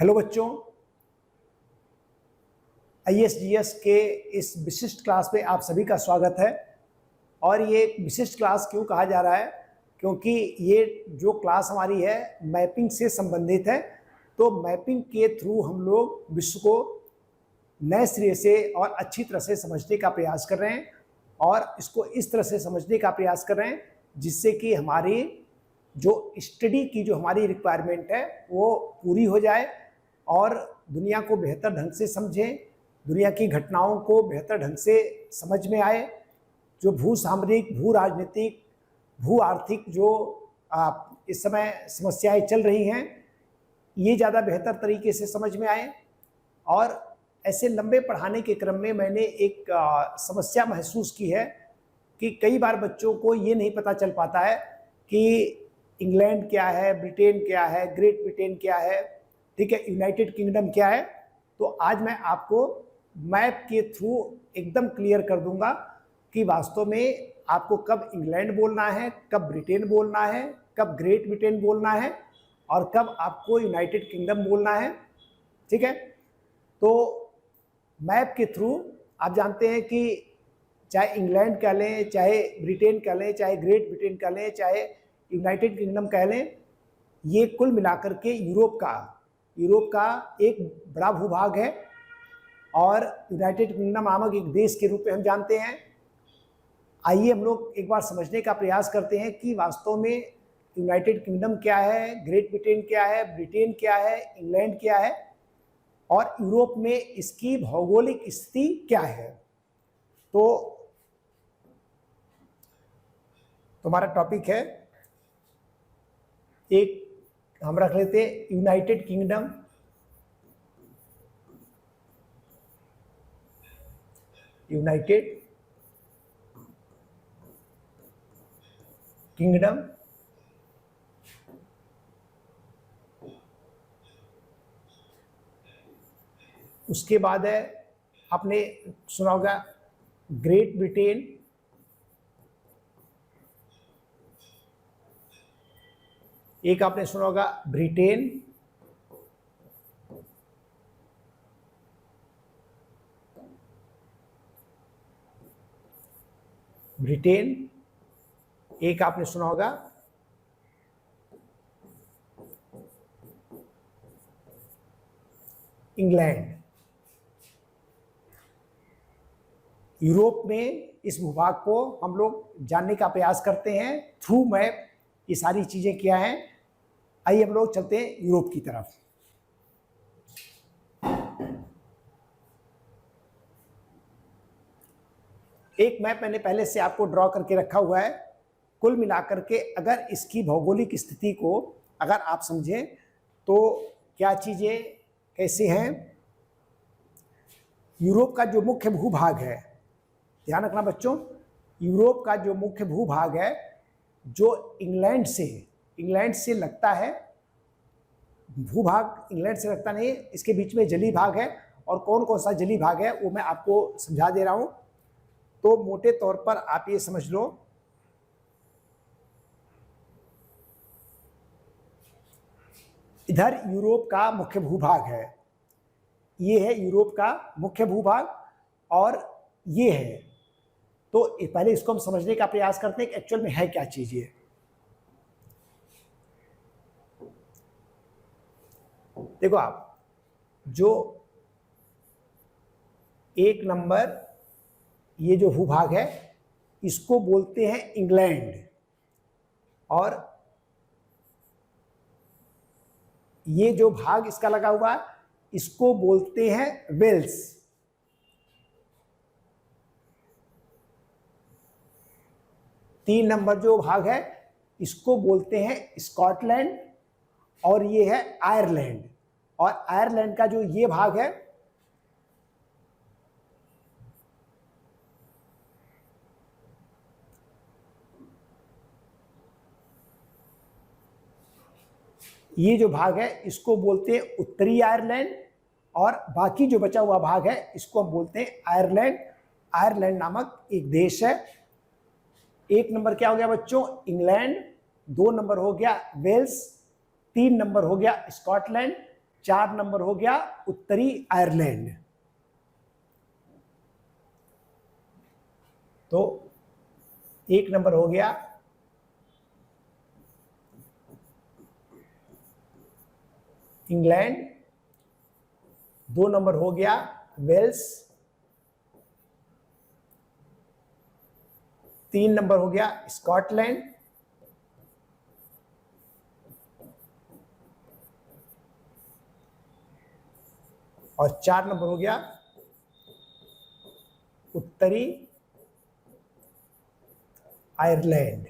Hello बच्चों, ISGS के इस विशिष्ट क्लास में आप सभी का स्वागत है। और ये विशिष्ट क्लास क्यों कहा जा रहा है? क्योंकि ये जो क्लास हमारी है मैपिंग से संबंधित है। तो मैपिंग के थ्रू हम लोग विश्व को नए सिरे से और अच्छी तरह से समझने का प्रयास कर रहे हैं और इसको इस तरह से समझने का प्रयास कर रहे हैं जिससे कि हमारी जो स्टडी की जो हमारी रिक्वायरमेंट है वो पूरी हो जाए और दुनिया को बेहतर ढंग से समझें, दुनिया की घटनाओं को बेहतर ढंग से समझ में आए। जो भू सामरिक, भू राजनीतिक, भू आर्थिक जो इस समय समस्याएं चल रही हैं ये ज़्यादा बेहतर तरीके से समझ में आए। और ऐसे लंबे पढ़ाने के क्रम में मैंने एक समस्या महसूस की है कि कई बार बच्चों को ये नहीं पता चल पाता है कि इंग्लैंड क्या है, ब्रिटेन क्या है, ग्रेट ब्रिटेन क्या है, ठीक है, यूनाइटेड किंगडम क्या है। तो आज मैं आपको मैप के थ्रू एकदम क्लियर कर दूंगा कि वास्तव में आपको कब इंग्लैंड बोलना है, कब ब्रिटेन बोलना है, कब ग्रेट ब्रिटेन बोलना है और कब आपको यूनाइटेड किंगडम बोलना है। ठीक है, तो मैप के थ्रू आप जानते हैं कि चाहे इंग्लैंड कह लें, चाहे ब्रिटेन कह लें, चाहे ग्रेट ब्रिटेन कह लें, चाहे यूनाइटेड किंगडम कह लें, ये कुल मिलाकर के यूरोप का एक बड़ा भूभाग है और यूनाइटेड किंगडम नामक एक देश के रूप में हम जानते हैं। आइए हम लोग एक बार समझने का प्रयास करते हैं कि वास्तव में यूनाइटेड किंगडम क्या है, ग्रेट ब्रिटेन क्या है, ब्रिटेन क्या है, इंग्लैंड क्या है और यूरोप में इसकी भौगोलिक स्थिति क्या है। तो तुम्हारा टॉपिक है, एक हम रख लेते हैं यूनाइटेड किंगडम। यूनाइटेड किंगडम उसके बाद है, आपने सुना होगा ग्रेट ब्रिटेन, एक आपने सुना होगा ब्रिटेन, एक आपने सुना होगा इंग्लैंड। यूरोप में इस भूभाग को हम लोग जानने का प्रयास करते हैं थ्रू मैप। ये सारी चीजें क्या हैं, आइए हम लोग चलते हैं यूरोप की तरफ। एक मैप मैंने पहले से आपको ड्रॉ करके रखा हुआ है। कुल मिलाकर के अगर इसकी भौगोलिक स्थिति को अगर आप समझें तो क्या चीजें कैसे हैं। यूरोप का जो मुख्य भूभाग है, ध्यान रखना बच्चों, यूरोप का जो मुख्य भूभाग है जो इंग्लैंड से लगता है, भूभाग इंग्लैंड से लगता नहीं, इसके बीच में जलीय भाग है। और कौन कौन सा जलीय भाग है वो मैं आपको समझा दे रहा हूं। तो मोटे तौर पर आप ये समझ लो, इधर यूरोप का मुख्य भूभाग है, ये है यूरोप का मुख्य भूभाग और ये है। तो पहले इसको हम समझने का प्रयास करते हैं कि एक्चुअल में है क्या चीज ये। देखो आप, जो एक नंबर ये जो भूभाग है इसको बोलते हैं इंग्लैंड और ये जो भाग इसका लगा हुआ है इसको बोलते हैं वेल्स। तीन नंबर जो भाग है इसको बोलते हैं स्कॉटलैंड और ये है आयरलैंड। और आयरलैंड का जो ये भाग है ये जो भाग है इसको बोलते हैं उत्तरी आयरलैंड और बाकी जो बचा हुआ भाग है इसको हम बोलते हैं आयरलैंड। आयरलैंड नामक एक देश है। एक नंबर क्या हो गया बच्चों, इंग्लैंड। 2 नंबर हो गया वेल्स, 3 नंबर हो गया स्कॉटलैंड 4 नंबर हो गया उत्तरी आयरलैंड। तो 1 नंबर हो गया इंग्लैंड, 2 नंबर हो गया वेल्स, 3 नंबर हो गया स्कॉटलैंड, और 4 नंबर हो गया उत्तरी आयरलैंड।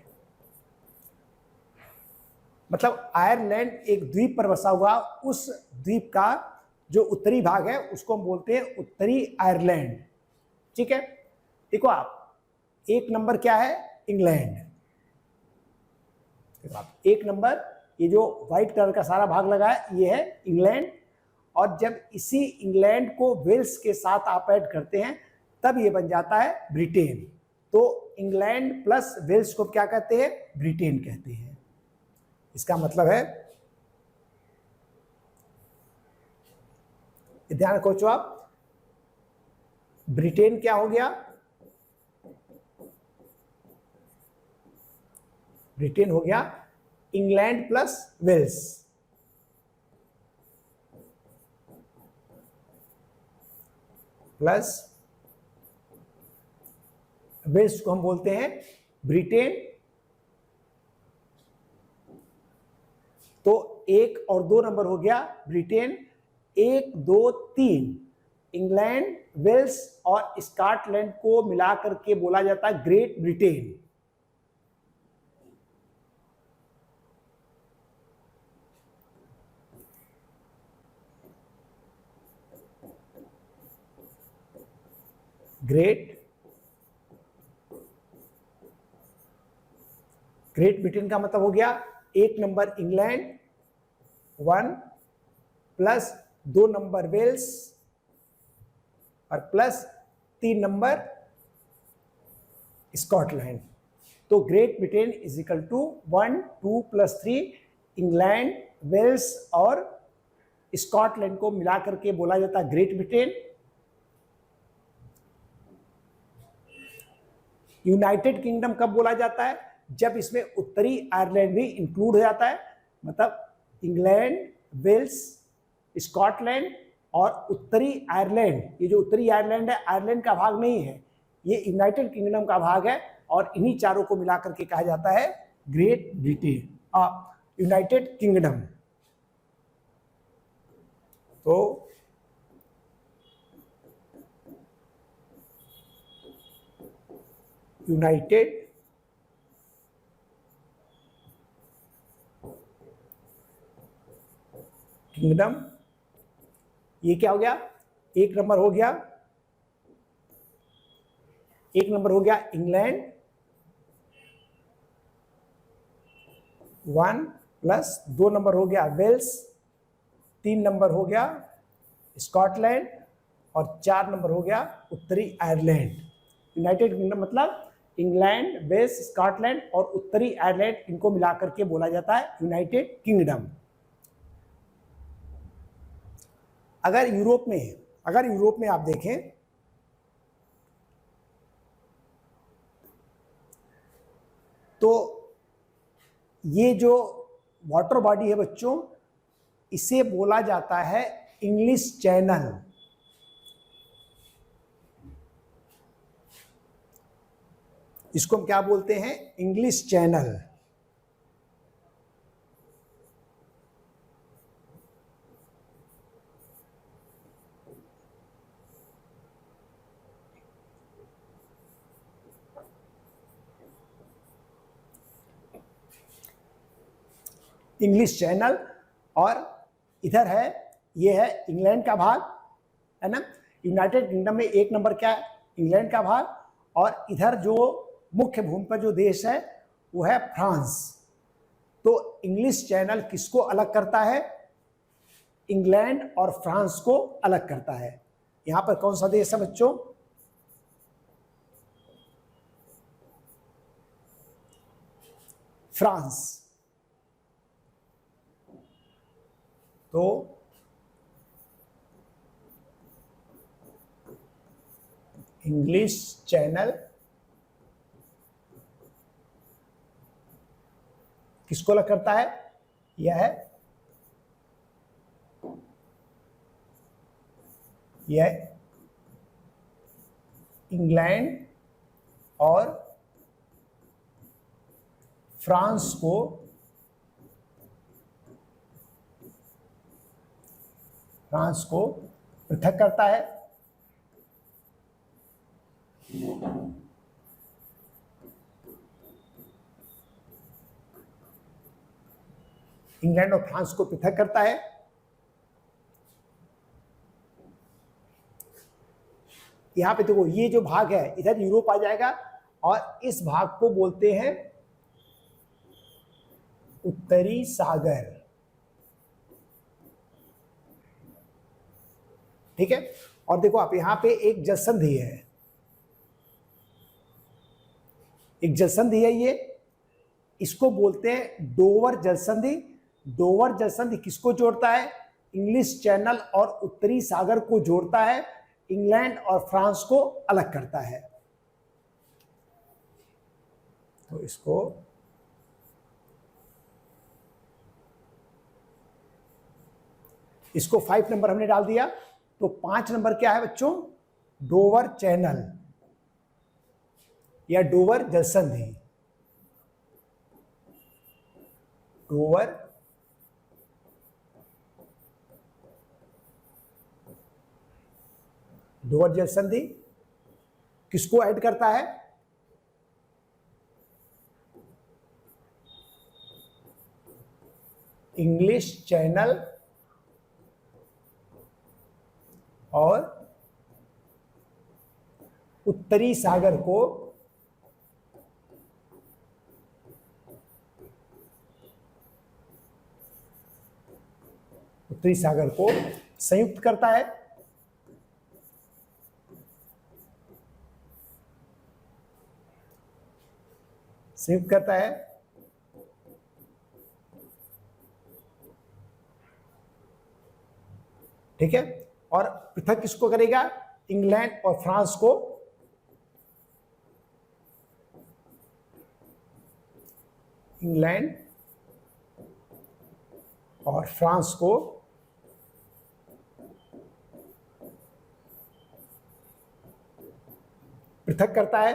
मतलब आयरलैंड एक द्वीप पर बसा हुआ, उस द्वीप का जो उत्तरी भाग है उसको हम बोलते हैं उत्तरी आयरलैंड। ठीक है, देखो आप, 1 नंबर क्या है? इंग्लैंड। देखो आप, 1 नंबर, ये जो व्हाइट कलर का सारा भाग लगा है ये है इंग्लैंड, और जब इसी इंग्लैंड को वेल्स के साथ आप ऐड करते हैं तब ये बन जाता है ब्रिटेन। तो इंग्लैंड प्लस वेल्स को क्या कहते हैं? ब्रिटेन कहते हैं। इसका मतलब है, ध्यान रखो आप, ब्रिटेन क्या हो गया? ब्रिटेन हो गया England plus Wales. Plus Wales को हम बोलते हैं ब्रिटेन। तो 1 और 2 नंबर हो गया ब्रिटेन। 1, 2, 3 इंग्लैंड, वेल्स और स्कॉटलैंड को मिलाकर के बोला जाता है ग्रेट ब्रिटेन। ग्रेट ब्रिटेन का मतलब हो गया 1 number England, 1 plus 2 number Wales और प्लस 3 नंबर स्कॉटलैंड। तो Great Britain is equal to 1, 2 plus 3 England, Wales और स्कॉटलैंड को मिलाकर के बोला जाता है ग्रेट ब्रिटेन। यूनाइटेड किंगडम कब बोला जाता है? जब इसमें उत्तरी आयरलैंड भी इंक्लूड हो जाता है। मतलब इंग्लैंड, वेल्स, स्कॉटलैंड और उत्तरी आयरलैंड, ये जो उत्तरी आयरलैंड है आयरलैंड का भाग नहीं है, ये यूनाइटेड किंगडम का भाग है, और इन्हीं चारों को मिलाकर के कहा जाता है ग्रेट ब्रिटेन, यूनाइटेड किंगडम। तो यूनाइटेड किंगडम, ये क्या हो गया? 1 नंबर हो गया, 1 नंबर हो गया इंग्लैंड, 1 प्लस 2 नंबर हो गया वेल्स, 3 नंबर हो गया स्कॉटलैंड और 4 नंबर हो गया उत्तरी आयरलैंड। यूनाइटेड किंगडम मतलब इंग्लैंड, वेल्स, स्कॉटलैंड और उत्तरी आयरलैंड, इनको मिलाकर के बोला जाता है यूनाइटेड किंगडम। अगर यूरोप में आप देखें तो ये जो वाटर बॉडी है बच्चों, इसे बोला जाता है इंग्लिश चैनल। इसको हम क्या बोलते हैं? English channel. इंग्लिश चैनल, और इधर है, ये है इंग्लैंड का भाग, है ना। यूनाइटेड किंगडम में 1 नंबर क्या है? इंग्लैंड का भाग, और इधर जो मुख्य भूमि पर जो देश है वो है फ्रांस। तो इंग्लिश चैनल किसको अलग करता है? इंग्लैंड और फ्रांस को अलग करता है। यहां पर कौन सा देश है बच्चों? फ्रांस। तो इंग्लिश चैनल किसको अलग करता है? यह इंग्लैंड और फ्रांस को पृथक करता है। इंग्लैंड और फ्रांस को पृथक करता है। यहां पे देखो, ये जो भाग है इधर यूरोप आ जाएगा और इस भाग को बोलते हैं उत्तरी सागर। ठीक है। और देखो आप, यहां पे एक जलसंधि है, ये इसको बोलते हैं डोवर जलसंधि। डोवर जलसंधि किसको जोड़ता है? इंग्लिश चैनल और उत्तरी सागर को जोड़ता है, इंग्लैंड और फ्रांस को अलग करता है। तो इसको 5 नंबर हमने डाल दिया। तो 5 नंबर क्या है बच्चों? डोवर चैनल या डोवर जलसंधि। डोवर जलसंधि किसको ऐड करता है? इंग्लिश चैनल और उत्तरी सागर को संयुक्त करता है। ठीक है। और पृथक किसको करेगा? इंग्लैंड और फ्रांस को। पृथक करता है,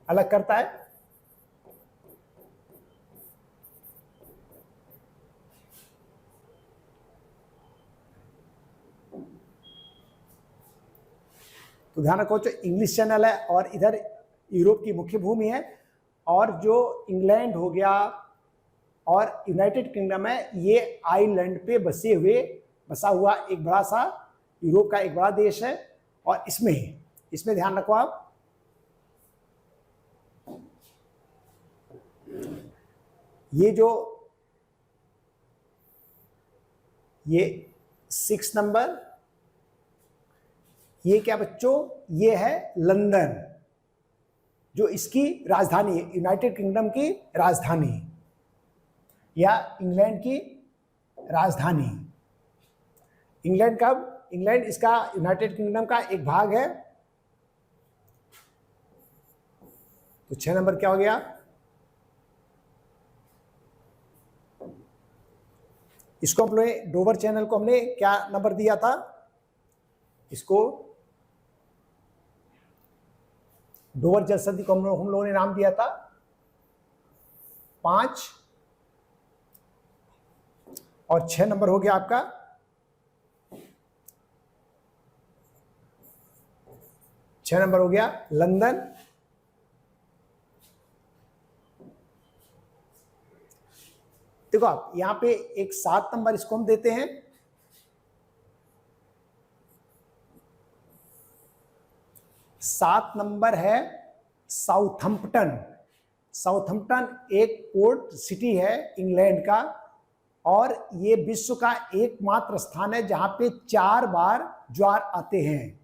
अलग करता है। तो ध्यान रखो, जो इंग्लिश चैनल है और इधर यूरोप की मुख्य भूमि है, और जो इंग्लैंड हो गया और यूनाइटेड किंगडम है, ये आइलैंड पे बसा हुआ एक बड़ा सा यूरोप का एक बड़ा देश है। और इसमें ध्यान रखो आप, ये 6 नंबर, ये क्या बच्चों? ये है लंदन, जो इसकी राजधानी है, यूनाइटेड किंगडम की राजधानी या इंग्लैंड की राजधानी। इंग्लैंड इसका यूनाइटेड किंगडम का एक भाग है। तो 6 नंबर क्या हो गया? इसको हमने डोवर चैनल को हमने क्या नंबर दिया था? इसको डोवर जलसंधि को हम लोगों ने नाम दिया था 5, और 6 नंबर हो गया आपका 6 नंबर हो गया लंदन। देखो आप, यहां पे एक 7 नंबर इसको हम देते हैं। 7 नंबर है साउथम्पटन। एक पोर्ट सिटी है इंग्लैंड का, और ये विश्व का एकमात्र स्थान है जहां पे 4 बार ज्वार आते हैं।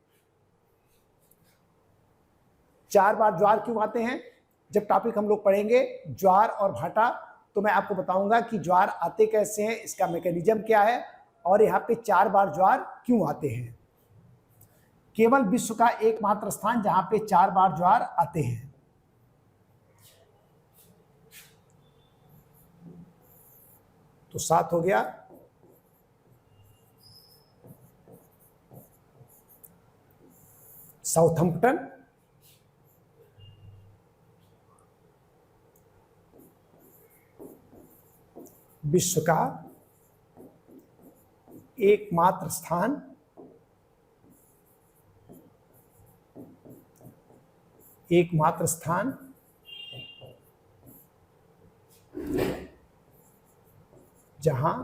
4 बार ज्वार क्यों आते हैं? जब टॉपिक हम लोग पढ़ेंगे ज्वार और भाटा, तो मैं आपको बताऊंगा कि ज्वार आते कैसे हैं, इसका मैकेनिज्म क्या है, और यहाँ पे 4 बार ज्वार क्यों आते हैं। केवल विश्व का एकमात्र स्थान जहां पे 4 बार ज्वार आते हैं। तो 7 हो गया। साउथम्पटन, विश्व का एकमात्र स्थान जहां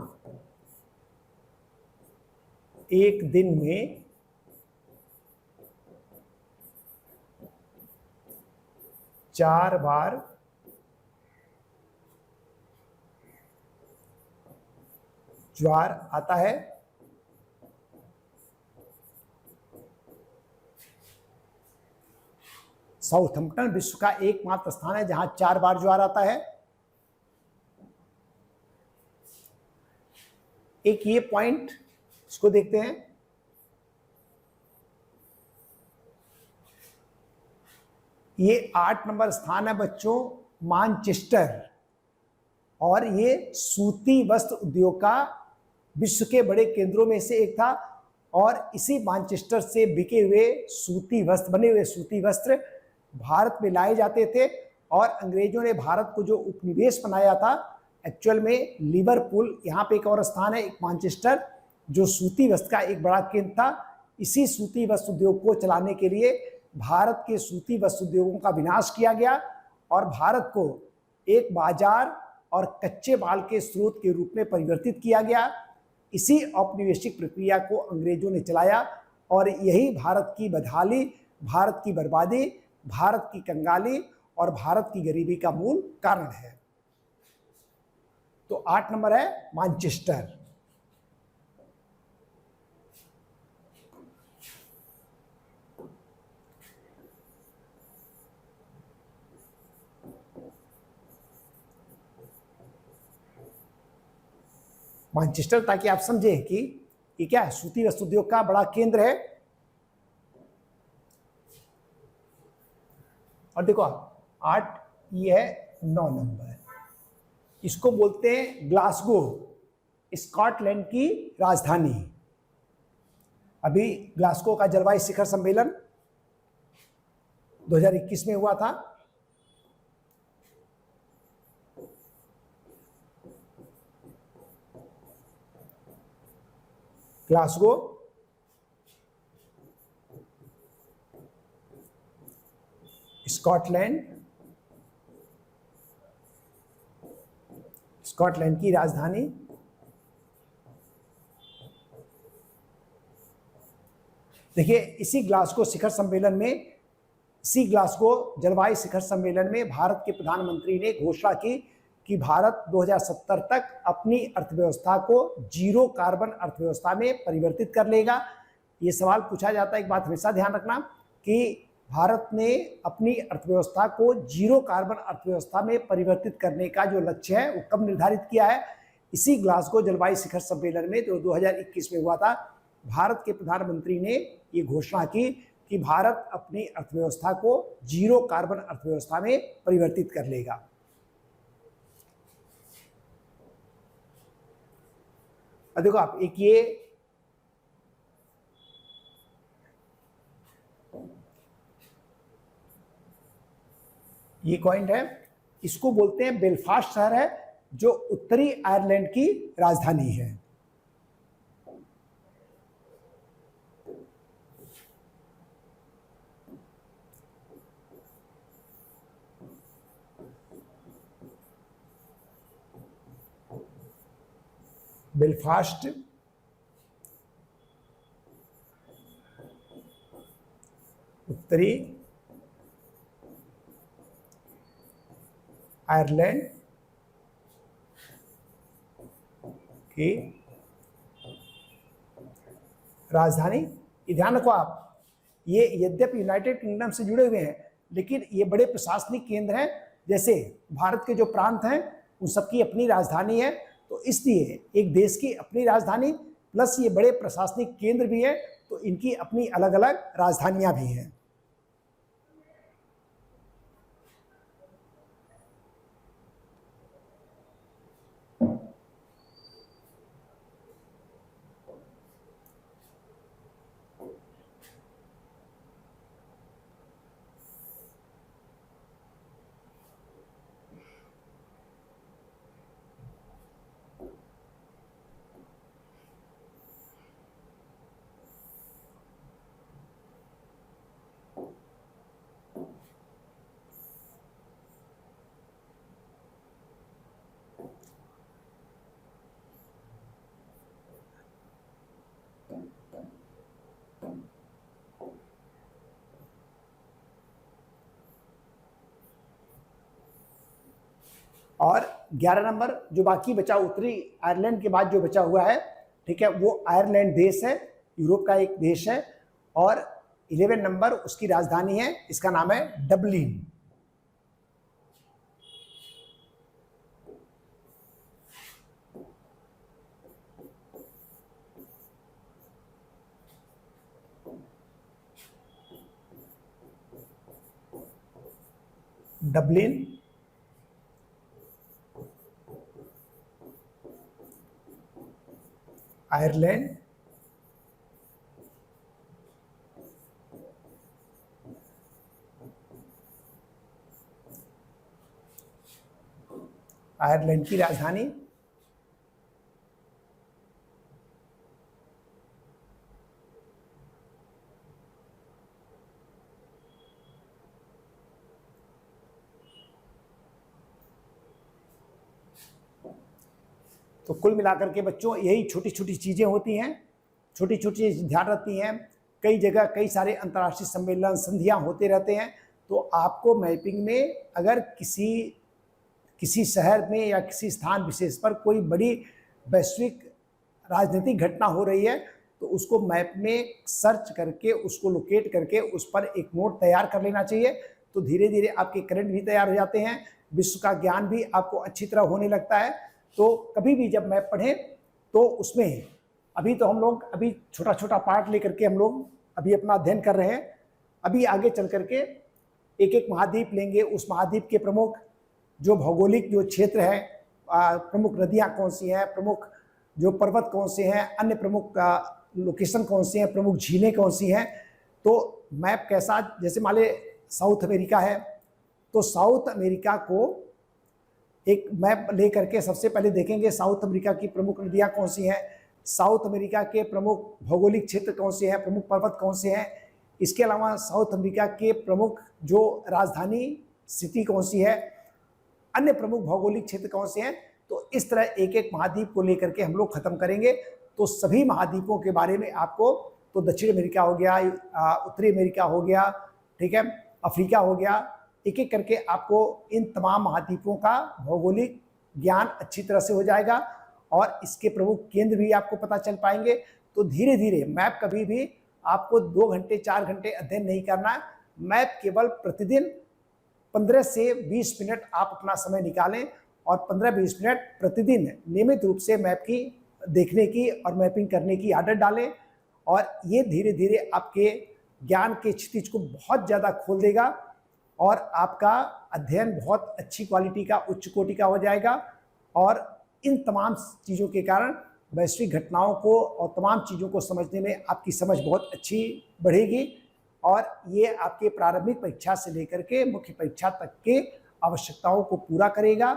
एक दिन में 4 बार ज्वार आता है। साउथम्पटन विश्व का एकमात्र स्थान है जहां 4 बार ज्वार आता है। एक ये पॉइंट, इसको देखते हैं। ये 8 नंबर स्थान है बच्चों, मानचेस्टर, और ये सूती वस्त्र उद्योग का विश्व के बड़े केंद्रों में से एक था। और इसी मैनचेस्टर से बिके हुए बने हुए सूती वस्त्र भारत में लाए जाते थे। और अंग्रेजों ने भारत को जो उपनिवेश बनाया था, एक्चुअल में लिवरपूल, यहाँ पे एक और स्थान है, एक मैनचेस्टर, जो सूती वस्त्र का एक बड़ा केंद्र था। इसी सूती वस्त्र उद्योग को चलाने के लिए भारत के सूती वस्त्र उद्योगों का विनाश किया गया और भारत को एक बाजार और कच्चे माल के स्रोत के रूप में परिवर्तित किया गया। इसी औपनिवेशिक प्रक्रिया को अंग्रेजों ने चलाया और यही भारत की बदहाली, भारत की बर्बादी, भारत की कंगाली और भारत की गरीबी का मूल कारण है। तो 8 नंबर है मैनचेस्टर। मैनचेस्टर, ताकि आप समझें कि ये क्या है, सूती वस्त्र उद्योग का बड़ा केंद्र है। और देखो 8, ये है 9 नंबर, इसको बोलते हैं ग्लासगो, स्कॉटलैंड की राजधानी। अभी ग्लासगो का जलवायु शिखर सम्मेलन 2021 में हुआ था। ग्लासगो स्कॉटलैंड की राजधानी। देखिए, इसी ग्लासगो जलवायु शिखर सम्मेलन में भारत के प्रधानमंत्री ने घोषणा की कि भारत 2070 तक अपनी अर्थव्यवस्था को जीरो कार्बन अर्थव्यवस्था में परिवर्तित कर लेगा। ये सवाल पूछा जाता है, एक बात हमेशा ध्यान रखना कि भारत ने अपनी अर्थव्यवस्था को जीरो कार्बन अर्थव्यवस्था में परिवर्तित करने का जो लक्ष्य है वो कब निर्धारित किया है? इसी ग्लासगो जलवायु शिखर सम्मेलन में जो 2021 में हुआ था, भारत के प्रधानमंत्री ने ये घोषणा की कि भारत अपनी अर्थव्यवस्था को जीरो कार्बन अर्थव्यवस्था में परिवर्तित कर लेगा। अब देखो आप, एक ये पॉइंट है, इसको बोलते हैं बेलफास्ट शहर है, जो उत्तरी आयरलैंड की राजधानी है। बेलफास्ट उत्तरी आयरलैंड की राजधानी। ध्यान रखो आप, ये यद्यपि यूनाइटेड किंगडम से जुड़े हुए हैं, लेकिन ये बड़े प्रशासनिक केंद्र हैं। जैसे भारत के जो प्रांत हैं उन सबकी अपनी राजधानी है, तो इसलिए एक देश की अपनी राजधानी प्लस ये बड़े प्रशासनिक केंद्र भी है, तो इनकी अपनी अलग अलग राजधानियां भी हैं। और 11 नंबर जो बाकी बचा उत्तरी आयरलैंड के बाद जो बचा हुआ है, ठीक है, वो आयरलैंड देश है, यूरोप का एक देश है। और 11 नंबर उसकी राजधानी है, इसका नाम है डबलिन। डबलिन आयरलैंड आयरलैंड की राजधानी। तो कुल मिलाकर के बच्चों यही छोटी छोटी चीज़ें होती हैं, छोटी छोटी ध्यान रखती हैं। कई जगह कई सारे अंतर्राष्ट्रीय सम्मेलन संधियां होते रहते हैं, तो आपको मैपिंग में अगर किसी शहर में या किसी स्थान विशेष पर कोई बड़ी वैश्विक राजनीतिक घटना हो रही है, तो उसको मैप में सर्च करके उसको लोकेट करके उस पर एक नोट तैयार कर लेना चाहिए। तो धीरे धीरे आपके करंट भी तैयार हो जाते हैं, विश्व का ज्ञान भी आपको अच्छी तरह होने लगता है। तो कभी भी जब मैप पढ़ें तो उसमें अभी तो हम लोग अभी छोटा छोटा पार्ट लेकर के हम लोग अभी अपना अध्ययन कर रहे हैं। अभी आगे चल करके एक एक महाद्वीप लेंगे, उस महाद्वीप के प्रमुख जो भौगोलिक जो क्षेत्र है, प्रमुख नदियाँ कौन सी हैं, प्रमुख जो पर्वत कौन से हैं, अन्य प्रमुख लोकेशन कौन से हैं, प्रमुख झीलें कौन सी हैं। तो मैप कैसा, जैसे मान ले साउथ अमेरिका है, तो साउथ अमेरिका को एक मैप ले करके सबसे पहले देखेंगे साउथ अमेरिका की प्रमुख नदियाँ कौन सी हैं, साउथ अमेरिका के प्रमुख भौगोलिक क्षेत्र कौन से हैं, प्रमुख पर्वत कौन से हैं। इसके अलावा साउथ अमेरिका के प्रमुख जो राजधानी सिटी कौन सी है, अन्य प्रमुख भौगोलिक क्षेत्र कौन से हैं। तो इस तरह एक एक महाद्वीप को लेकर के हम लोग खत्म करेंगे। तो सभी महाद्वीपों के बारे में आपको, तो दक्षिण अमेरिका हो गया, उत्तरी अमेरिका हो गया, ठीक है, अफ्रीका हो गया, एक एक करके आपको इन तमाम महाद्वीपों का भौगोलिक ज्ञान अच्छी तरह से हो जाएगा और इसके प्रमुख केंद्र भी आपको पता चल पाएंगे। तो धीरे धीरे मैप कभी भी आपको 2 घंटे 4 घंटे अध्ययन नहीं करना है। मैप केवल प्रतिदिन 15 से 20 मिनट आप अपना समय निकालें और 15-20 मिनट प्रतिदिन नियमित रूप से मैप की देखने की और मैपिंग करने की आदत डालें। और ये धीरे धीरे आपके ज्ञान के क्षितिज को बहुत ज़्यादा खोल देगा और आपका अध्ययन बहुत अच्छी क्वालिटी का, उच्च कोटि का हो जाएगा। और इन तमाम चीज़ों के कारण वैश्विक घटनाओं को और तमाम चीज़ों को समझने में आपकी समझ बहुत अच्छी बढ़ेगी और ये आपके प्रारंभिक परीक्षा से लेकर के मुख्य परीक्षा तक के आवश्यकताओं को पूरा करेगा,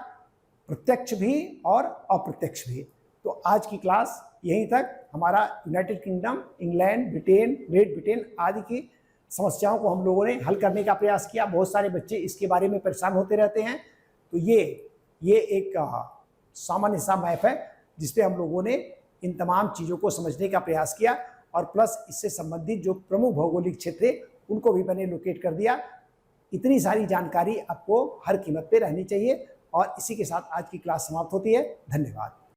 प्रत्यक्ष भी और अप्रत्यक्ष भी। तो आज की क्लास यहीं तक। हमारा United kingdom, England, Britain, great Britain आदि की समस्याओं को हम लोगों ने हल करने का प्रयास किया। बहुत सारे बच्चे इसके बारे में परेशान होते रहते हैं। तो ये एक सामान्य सा मैप है जिसपे हम लोगों ने इन तमाम चीज़ों को समझने का प्रयास किया और प्लस इससे संबंधित जो प्रमुख भौगोलिक क्षेत्र उनको भी मैंने लोकेट कर दिया। इतनी सारी जानकारी आपको हर कीमत पे रहनी चाहिए। और इसी के साथ आज की क्लास समाप्त होती है। धन्यवाद।